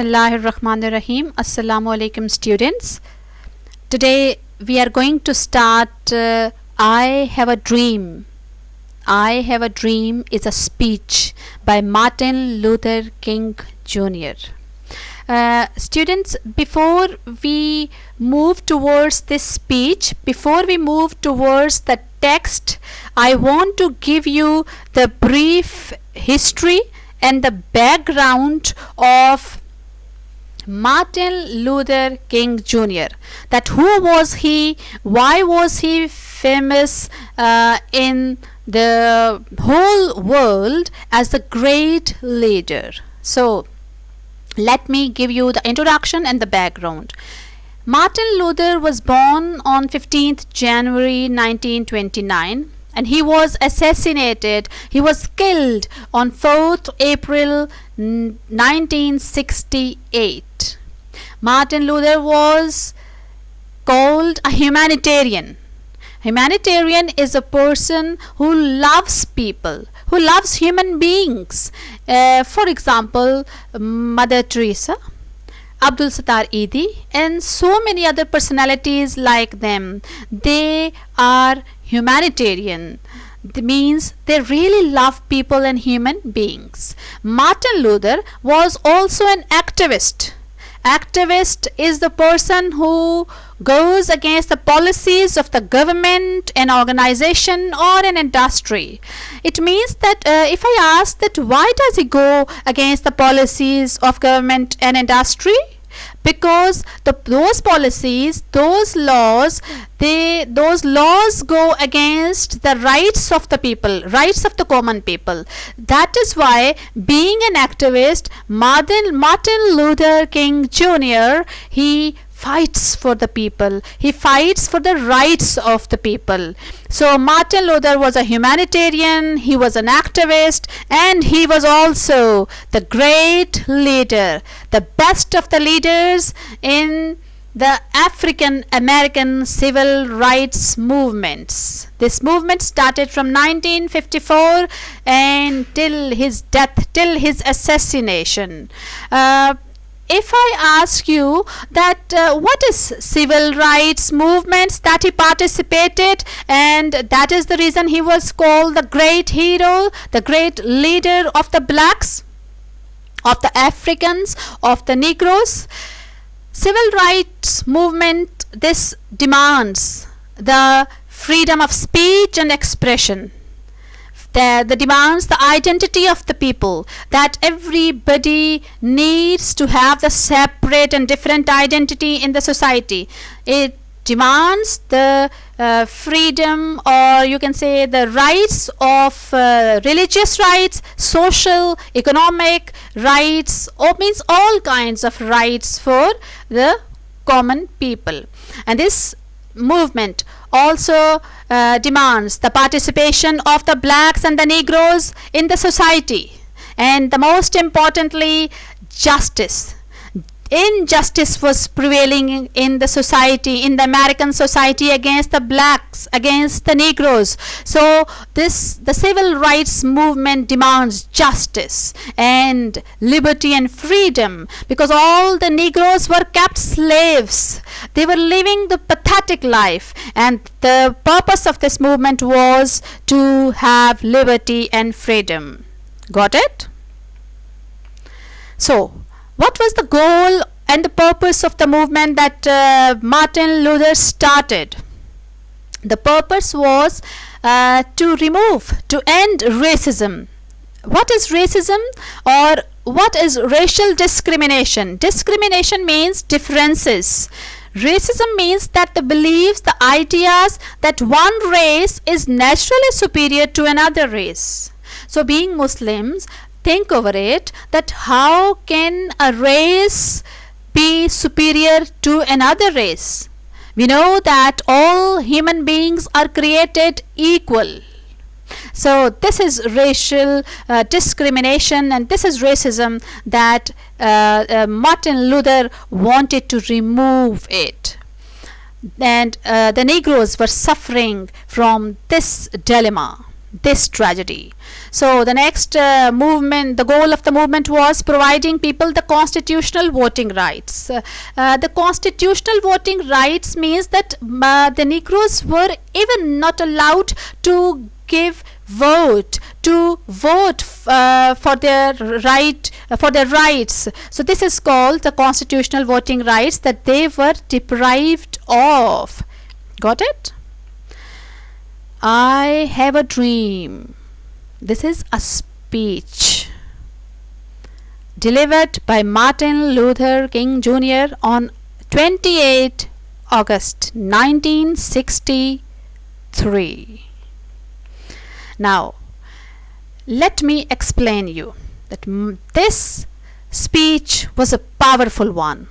Bismillahirrahmanirrahim. Assalamu alaikum students. Today we are going to start I Have a Dream. I Have a Dream is a speech by Martin Luther King Jr. Students, before we move towards this speech, before we move towards the text, I want to give you the brief history and the background of Martin Luther King Jr. That who was he, why was he famous in the whole world as the great leader. So let me give you the introduction and the background. Martin Luther was born on 15th January 1929 and he was assassinated, he was killed on 4th April 1968. Martin Luther was called a humanitarian. Humanitarian is a person who loves people, who loves human beings. For example, Mother Teresa, Abdul Sattar Edhi, and so many other personalities like them. They are humanitarian. That means they really love people and human beings. Martin Luther was also an activist. Activist is the person who goes against the policies of the government, an organization or an industry. It means that if I ask that why does he go against the policies of government and industry? Because those policies, those laws go against the rights of the people, rights of the common people. That is why, being an activist, Martin Luther King Jr., he fights for the people, he fights for the rights of the people. So Martin Luther was a humanitarian, he was an activist, and he was also the great leader, the best of the leaders in the African American civil rights movements. This movement started from 1954 and till his death, till his assassination. If I ask you that what is civil rights movements that he participated, and that is the reason he was called the great hero, the great leader of the blacks, of the Africans, of the Negroes. Civil rights movement, this demands the freedom of speech and expression. The demands the identity of the people, that everybody needs to have the separate and different identity in the society. It demands the freedom, or you can say the rights of religious rights, social, economic rights, or means all kinds of rights for the common people. And this movement also demands the participation of the blacks and the Negroes in the society, and the most importantly, justice. Injustice was prevailing in the society, in the American society, against the blacks, against the Negroes. So the civil rights movement demands justice and liberty and freedom, because all the Negroes were kept slaves. They were living the pathetic life, and the purpose of this movement was to have liberty and freedom. Got it? So what was the goal and the purpose of the movement that Martin Luther started? The purpose was to end racism. What is racism, or what is racial discrimination? Discrimination means differences. Racism means that the beliefs, the ideas that one race is naturally superior to another race. So being Muslims, think over it, that how can a race be superior to another race? We know that all human beings are created equal. So this is racial discrimination, and this is racism that Martin Luther wanted to remove it. And the Negroes were suffering from this dilemma. this tragedy. So the next movement, the goal of the movement was providing people the constitutional voting rights. The constitutional voting rights means that the Negroes were even not allowed to vote for their rights. So this is called the constitutional voting rights that they were deprived of. Got it? I have a dream. This is a speech delivered by Martin Luther King Jr. on 28 August 1963. Now, let me explain you that this speech was a powerful one.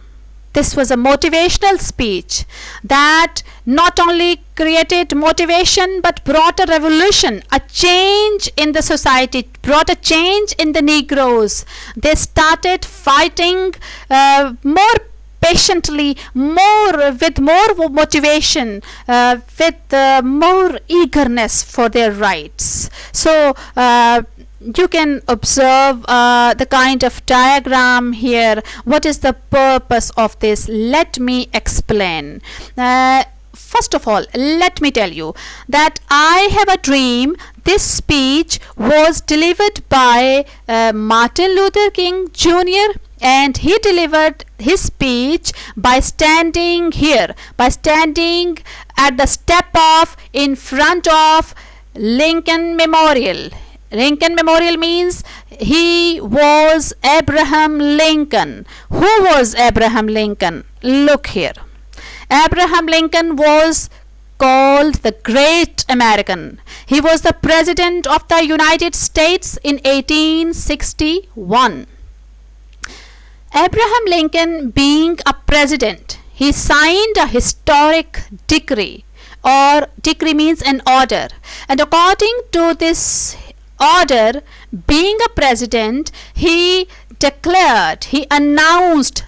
This was a motivational speech that not only created motivation but brought a revolution, a change in the society, brought a change in the Negroes. They started fighting more patiently, with more motivation, with more eagerness for their rights. So you can observe the kind of diagram here. What is the purpose of this? Let me explain. First of all, let me tell you that I have a dream. This speech was delivered by Martin Luther King Jr. and he delivered his speech by standing here, by standing at the step off in front of Lincoln Memorial. Lincoln Memorial means he was Abraham Lincoln. Who was Abraham Lincoln? Look here. Abraham Lincoln was called the Great American. He was the President of the United States in 1861. Abraham Lincoln, being a president, he signed a historic decree, or decree means an order, and according to this order, being a president, he announced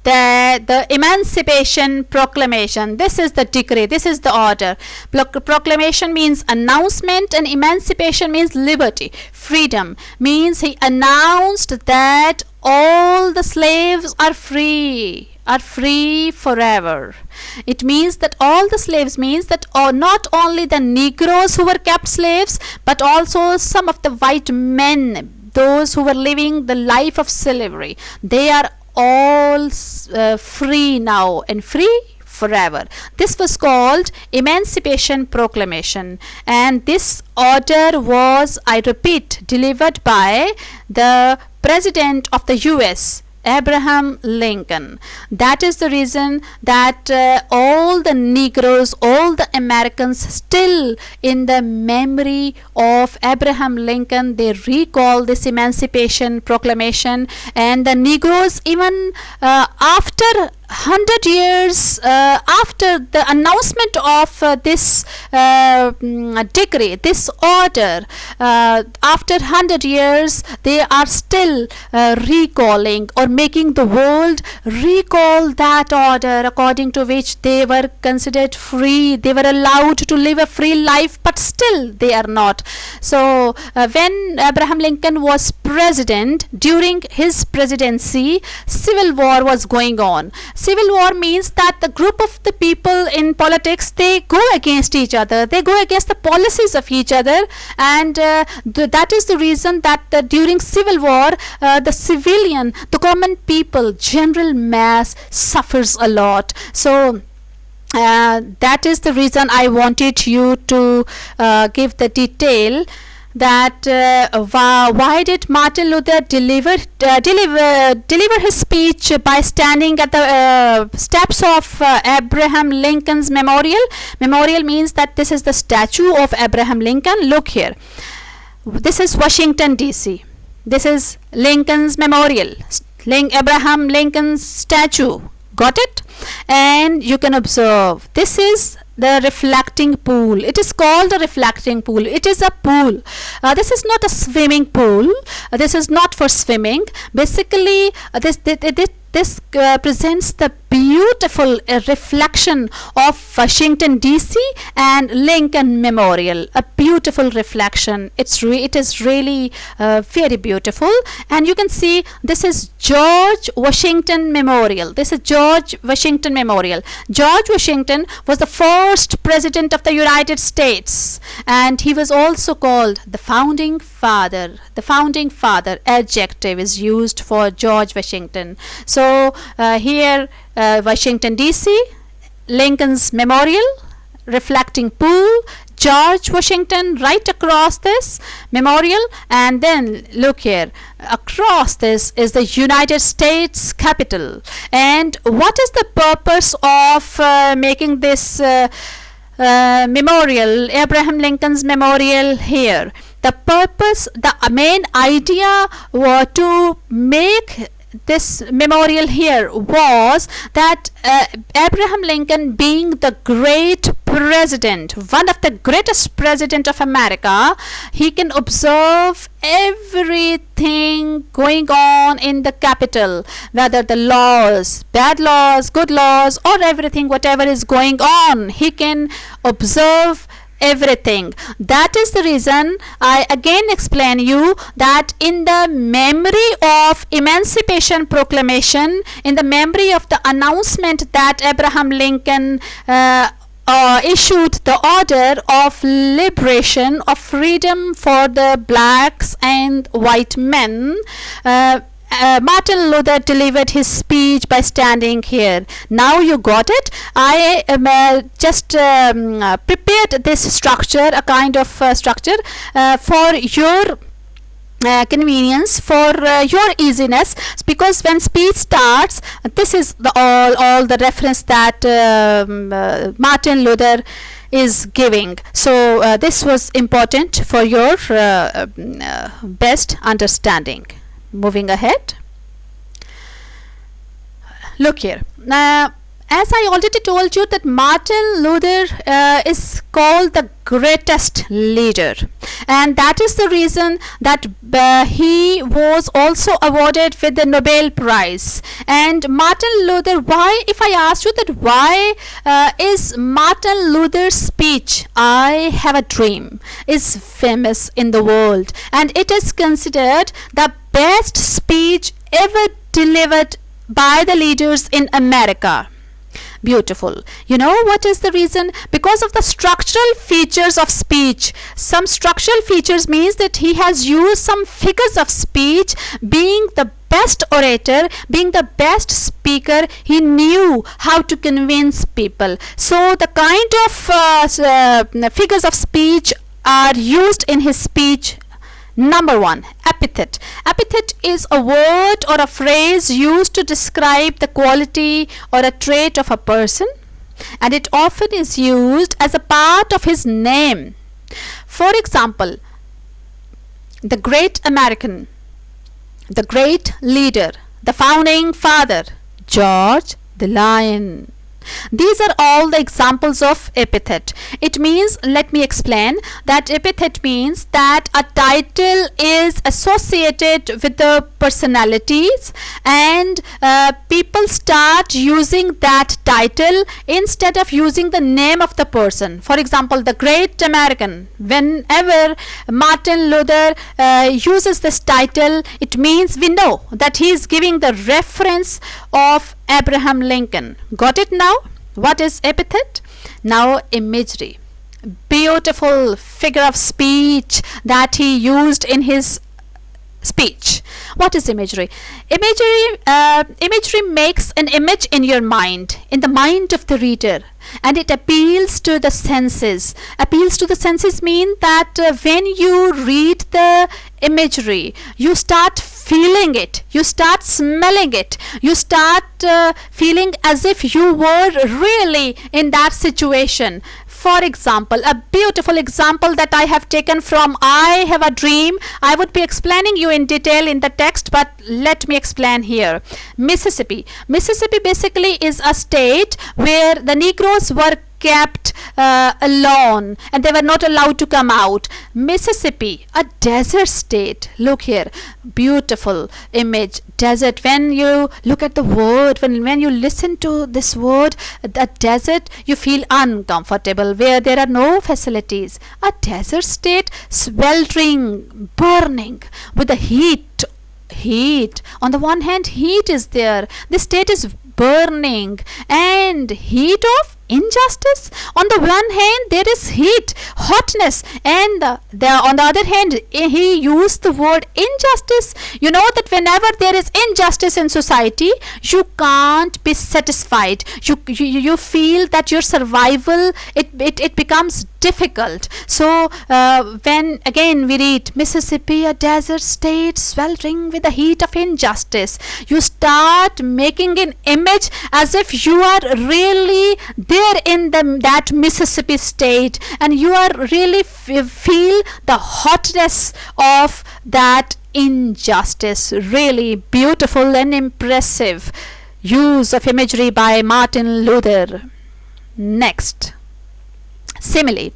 the Emancipation Proclamation. This is the decree, this is the order. Proclamation means announcement and emancipation means liberty, freedom. Means he announced that all the slaves are free forever. It means that all the slaves means that not only the Negroes who were kept slaves, but also some of the white men, those who were living the life of slavery. They are all free now and free forever. This was called Emancipation Proclamation, and this order was, I repeat, delivered by the President of the US, Abraham Lincoln. That is the reason that all the Negroes, all the Americans, still in the memory of Abraham Lincoln, they recall this Emancipation Proclamation. And the Negroes, even after 100 years after the announcement of this decree, this order, after 100 years, they are still recalling or making the world recall that order according to which they were considered free. They were allowed to live a free life, but still they are not. So when Abraham Lincoln was president, during his presidency, civil war was going on. Civil war means that the group of the people in politics, they go against each other, they go against the policies of each other, and that is the reason that during civil war, the civilian, the common people, general mass suffers a lot. So that is the reason I wanted you to give the detail that why did Martin Luther deliver his speech by standing at the steps of Abraham Lincoln's memorial. Memorial means that this is the statue of Abraham Lincoln. Look here, this is Washington DC, this is Lincoln's memorial, Abraham Lincoln's statue. Got it? And you can observe, this is the reflecting pool. It is called a reflecting pool. It is a pool. This is not a swimming pool. This is not for swimming. Basically, this presents the beautiful reflection of Washington DC and Lincoln Memorial. A beautiful reflection. It is really very beautiful. And you can see this is George Washington Memorial. This is George Washington Memorial. George Washington was the first president of the United States, and he was also called the founding father. The founding father adjective is used for George Washington. So here Washington DC, Lincoln's Memorial, reflecting pool, George Washington right across this memorial, and then look here, across this is the United States Capitol. And what is the purpose of making this memorial, Abraham Lincoln's memorial here? The purpose, the main idea to make this memorial here was that Abraham Lincoln, being the great president, one of the greatest president of America, he can observe everything going on in the Capitol, whether the laws, bad laws, good laws, or everything, whatever is going on, he can observe everything. That is the reason I again explain you that in the memory of Emancipation Proclamation, in the memory of the announcement that Abraham Lincoln issued the order of liberation, of freedom for the blacks and white men, Martin Luther delivered his speech by standing here. Now you got it. I just prepared this structure, a kind of structure for your convenience, for your easiness, because when speech starts, this is the all the reference that Martin Luther is giving. So this was important for your best understanding. Moving ahead, look here. As I already told you that Martin Luther is called the greatest leader, and that is the reason that he was also awarded with the Nobel Prize. And Martin Luther, why, if I asked you that why is Martin Luther's speech, I Have a Dream, is famous in the world, and it is considered the best speech ever delivered by the leaders in America. Beautiful. You know what is the reason? Because of the structural features of speech. Some structural features means that he has used some figures of speech. Being the best orator, being the best speaker, he knew how to convince people. So the kind of figures of speech are used in his speech. Number one, epithet. Epithet is a word or a phrase used to describe the quality or a trait of a person, and it often is used as a part of his name. For example, the great American, the great leader, the founding father, George the Lion. These are all the examples of epithet. It means, let me explain, that epithet means that a title is associated with the personalities, and people start using that title instead of using the name of the person. For example, the great American. Whenever Martin Luther uses this title, it means we know that he is giving the reference of Abraham Lincoln. Got it now? What is epithet? Now imagery. Beautiful figure of speech that he used in his speech. What is imagery? Imagery makes an image in your mind, in the mind of the reader, and it appeals to the senses. Appeals to the senses mean that when you read the imagery, you start feeling it, you start smelling it, you start feeling as if you were really in that situation. For example, a beautiful example that I have taken from I Have a Dream. I would be explaining you in detail in the text, but let me explain here. Mississippi. Mississippi basically is a state where the Negroes were kept alone and they were not allowed to come out. Mississippi, a desert state. Look here, beautiful image, desert. When you look at the word, when you listen to this word, a desert, you feel uncomfortable where there are no facilities. A desert state, sweltering, burning with the heat. On the one hand, heat is there. The state is burning and heat of injustice. On the one hand, there is heat, hotness, and on the other hand, he used the word injustice. You know that whenever there is injustice in society, you can't be satisfied. You feel that your survival, it becomes difficult. So when again we read Mississippi, a desert state sweltering with the heat of injustice, you start making an image as if you are really there in that Mississippi state and you are really feel the hotness of that injustice. Really beautiful and impressive use of imagery by Martin Luther. Next, simile.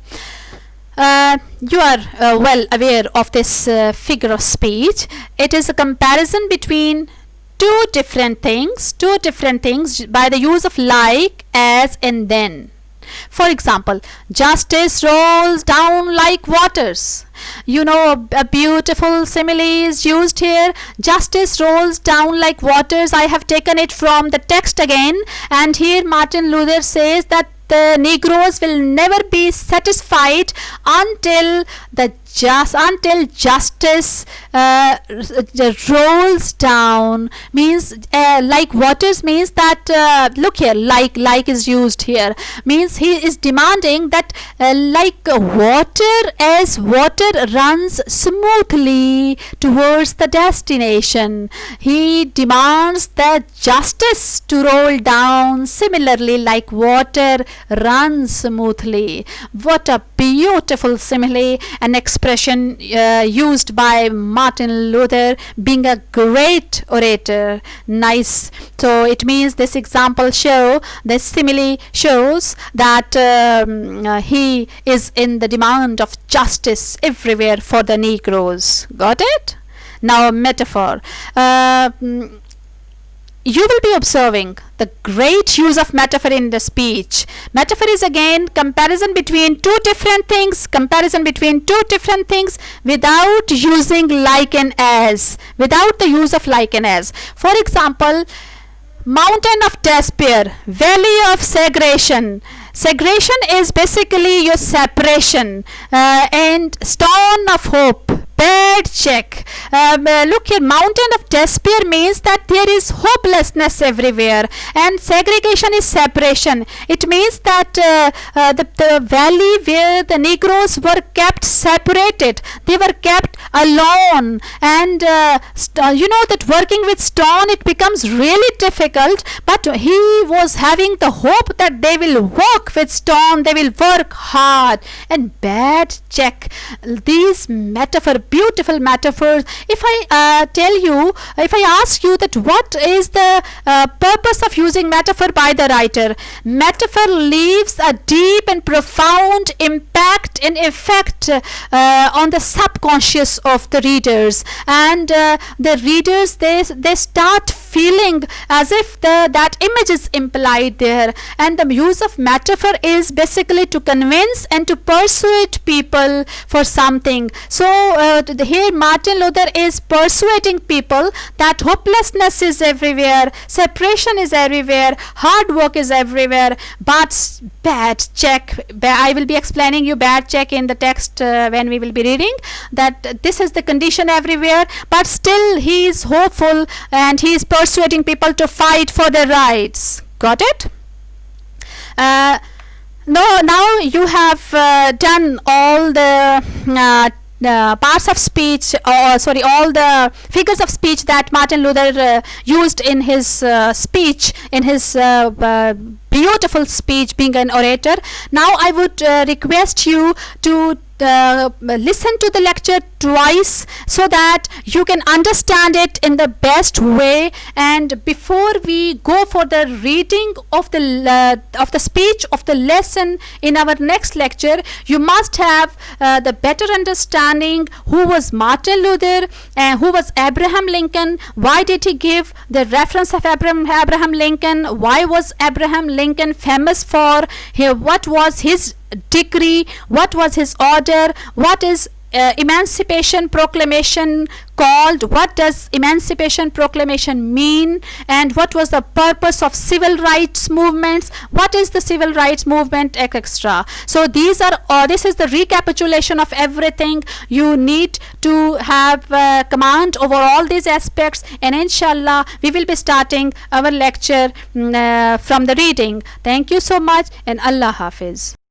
You are well aware of this figure of speech. It is a comparison between two different things by the use of like, as, and then. For example, justice rolls down like waters. You know, a beautiful simile is used here. Justice rolls down like waters. I have taken it from the text again, and here Martin Luther says that the Negroes will never be satisfied until justice rolls down. Means like waters means that look here, like is used here, means he is demanding that like water, as water runs smoothly towards the destination, he demands that justice to roll down similarly like water runs smoothly. What a beautiful simile and expression used by Martin Luther, being a great orator. Nice. So it means this example this simile shows that he is in the demand of justice everywhere for the Negroes. Got it? Now a metaphor. You will be observing the great use of metaphor in the speech. Metaphor is again comparison between two different things without using like and as, without the use of like and as. For example, mountain of despair, valley of segregation. Segregation is basically your separation, and stone of hope, bad check. Look here, mountain of despair means that there is hopelessness everywhere, and segregation is separation. It means that the valley where the Negroes were kept separated, they were kept alone, and you know that working with stone, it becomes really difficult, but he was having the hope that they will work with stone, they will work hard. And bad check, these beautiful metaphors. If I ask you that what is the purpose of using metaphor by the writer, metaphor leaves a deep and profound impact and effect on the subconscious of the readers, and the readers, they start feeling as if that image is implied there, and the use of metaphor is basically to convince and to persuade people for something. So here Martin Luther is persuading people that hopelessness is everywhere, separation is everywhere, hard work is everywhere, but bad check. I will be explaining you bad check in the text when we will be reading, that this is the condition everywhere, but still he is hopeful and he is persuading people to fight for their rights. Got it? Now you have done all the parts of speech, all the figures of speech that Martin Luther used in his speech, in his beautiful speech, being an orator. Now I would request you to listen to the lecture twice so that you can understand it in the best way. And before we go for the reading of the speech of the lesson in our next lecture, you must have the better understanding who was Martin Luther and who was Abraham Lincoln. Why did he give the reference of Abraham Lincoln? Why was Abraham Lincoln famous for? What was his degree? What was his order? What is Emancipation Proclamation called? What does Emancipation Proclamation mean? And what was the purpose of civil rights movements? What is the civil rights movement, etc.? So this is the recapitulation of everything. You need to have command over all these aspects, and inshallah we will be starting our lecture from the reading. Thank you so much, and Allah Hafiz.